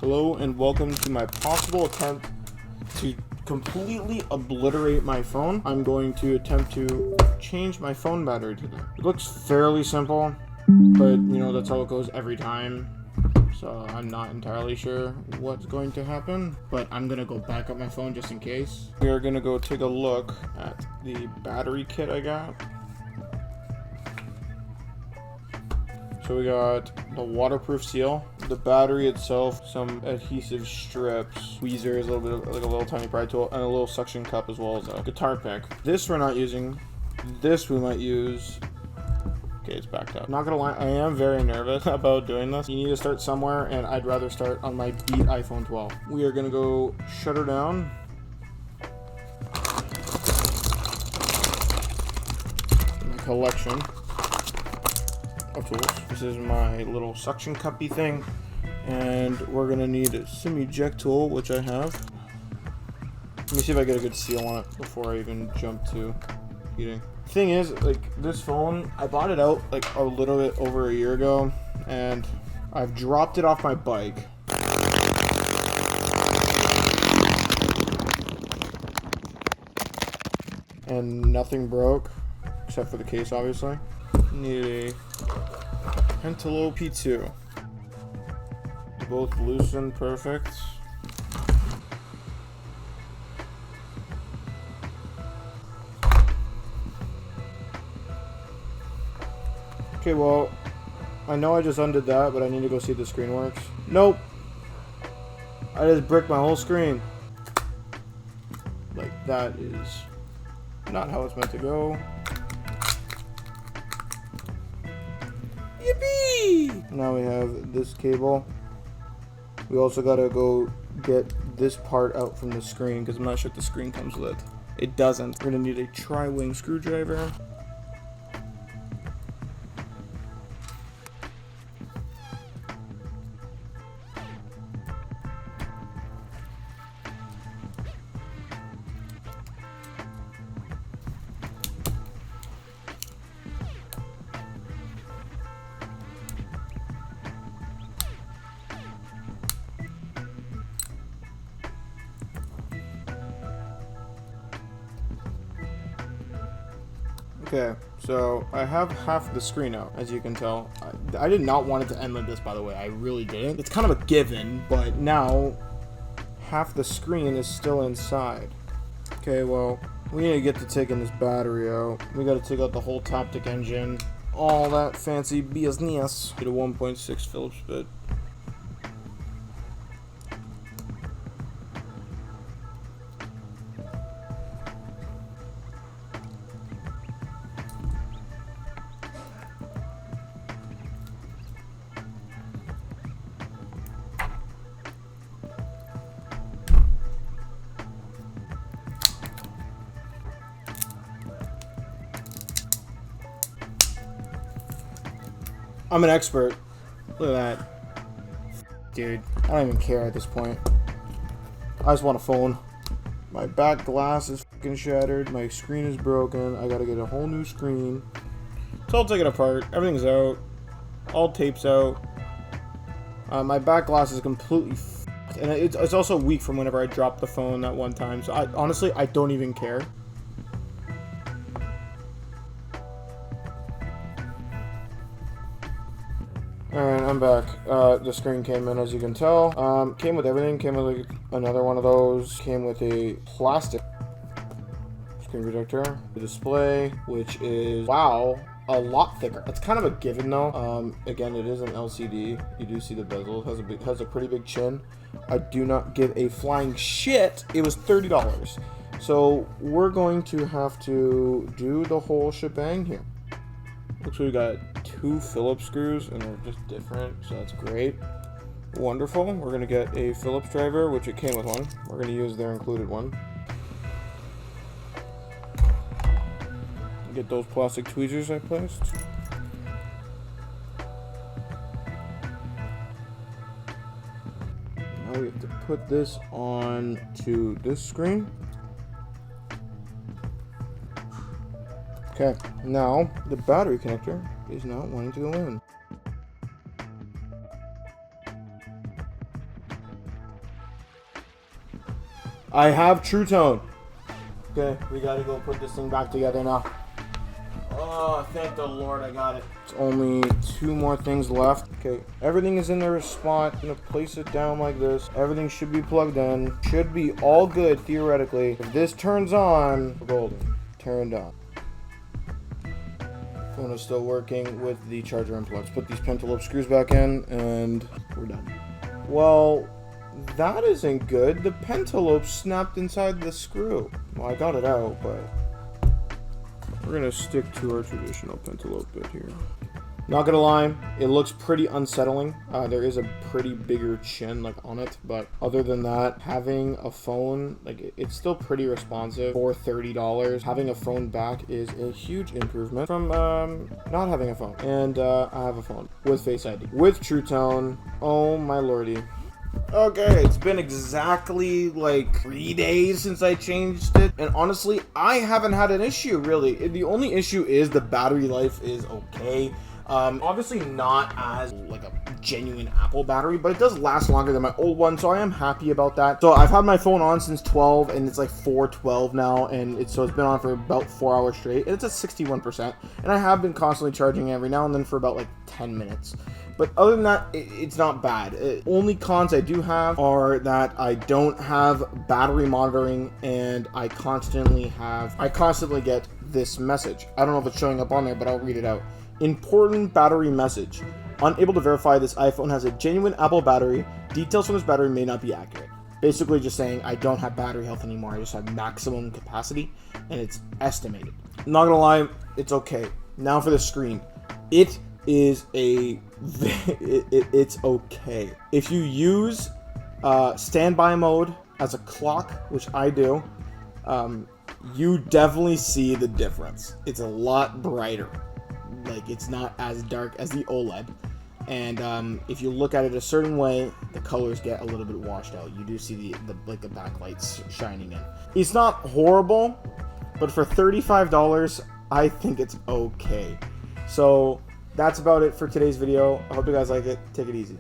Hello and welcome to my possible attempt to completely obliterate my phone. I'm going to attempt to change my phone battery today. It looks fairly simple, but you know, that's how it goes every time. So I'm not entirely sure what's going to happen, but I'm gonna go back up my phone just in case. We are gonna go take a look at the battery kit I got. So we got the waterproof seal, the battery itself, some adhesive strips, tweezers, a little bit of like a little tiny pry tool, and a little suction cup, as well as a guitar pick. This we're not using. This we might use. Okay, it's backed up. Not gonna lie, I am very nervous about doing this. You need to start somewhere, and I'd rather start on my beat iPhone 12. We are gonna go shutter down. My collection of tools. This is my little suction cuppy thing, and we're gonna need a semi-eject tool, which I have. Let me see if I get a good seal on it before I even jump to heating. Thing is, like, this phone, I bought it out like a little bit over a year ago, and I've dropped it off my bike. And nothing broke, except for the case, obviously. Need a Pentalo P2. Both loosened perfect. Okay, well, I know I just undid that, but I need to go see if the screen works. Nope. I just bricked my whole screen. Like, that is not how it's meant to go. Yippee! Now we have this cable. We also gotta go get this part out from the screen, because I'm not sure if the screen comes with it. It doesn't. We're gonna need a tri-wing screwdriver. Okay, so I have half the screen out, as you can tell. I did not want it to end like this, by the way. I really didn't. It's kind of a given, but now half the screen is still inside. Okay, well, we need to get to taking this battery out. We got to take out the whole Taptic engine, all that fancy business. Get a 1.6 Phillips bit. I'm an expert. Look at that. Dude, I don't even care at this point. I just want a phone. My back glass is fucking shattered. My screen is broken. I gotta get a whole new screen. So I'll take it apart. Everything's out. All tape's out. My back glass is completely f***ed. And it's also weak from whenever I dropped the phone that one time. So honestly, I don't even care. Alright, I'm back. The screen came in, as you can tell. Came with everything. Came with like another one of those. Came with a plastic screen protector. The display, which is, wow, a lot thicker. It's kind of a given though. Again, it is an LCD. You do see the bezel. It has a pretty big chin. I do not give a flying shit. It was $30. So we're going to have to do the whole shebang here. Looks like we got 2 Phillips screws, and they're just different, so that's great. Wonderful. We're going to get a Phillips driver, which it came with one. We're going to use their included one. Get those plastic tweezers I placed. Now we have to put this on to this screen. Okay, now the battery connector is not wanting to go in. I have True Tone. Okay, we gotta go put this thing back together now. Oh, thank the Lord I got it. It's only 2 more things left. Okay, everything is in their spot. I'm gonna place it down like this. Everything should be plugged in. Should be all good, theoretically. If this turns on, we're golden. Turned on. Phone is still working with the charger unplugged. Let's put these pentalobe screws back in, and we're done. Well, that isn't good. The pentalobe snapped inside the screw. Well, I got it out, but we're gonna stick to our traditional pentalobe bit here. Not gonna lie, it looks pretty unsettling. There is a pretty bigger chin like on it, but other than that, having a phone, like it's still pretty responsive for $30. Having a phone back is a huge improvement from not having a phone. And I have a phone with Face ID, with True Tone. Oh my lordy. Okay, it's been exactly like 3 days since I changed it, and honestly, I haven't had an issue really. The only issue is the battery life is okay. Obviously not as like a genuine Apple battery, but it does last longer than my old one, so I am happy about that. So I've had my phone on since 12, and it's like 4:12 now, and it's been on for about 4 hours straight, and it's at 61%, and I have been constantly charging it every now and then for about like 10 minutes. But other than that, it's not bad. Only cons I do have are that I don't have battery monitoring, and I constantly get this message. I don't know if it's showing up on there, but I'll read it out. Important battery message. Unable to verify this iPhone has a genuine Apple battery. Details from this battery may not be accurate. Basically just saying I don't have battery health anymore. I just have maximum capacity, and it's estimated. Not gonna lie, it's okay. Now for the screen. It's okay. If you use standby mode as a clock, which I do, you definitely see the difference. It's a lot brighter. Like, it's not as dark as the OLED, and if you look at it a certain way, the colors get a little bit washed out. You do see the backlights shining in. It's not horrible, but for $35, I think it's okay. So that's about it for today's video. I hope you guys like it. Take it easy.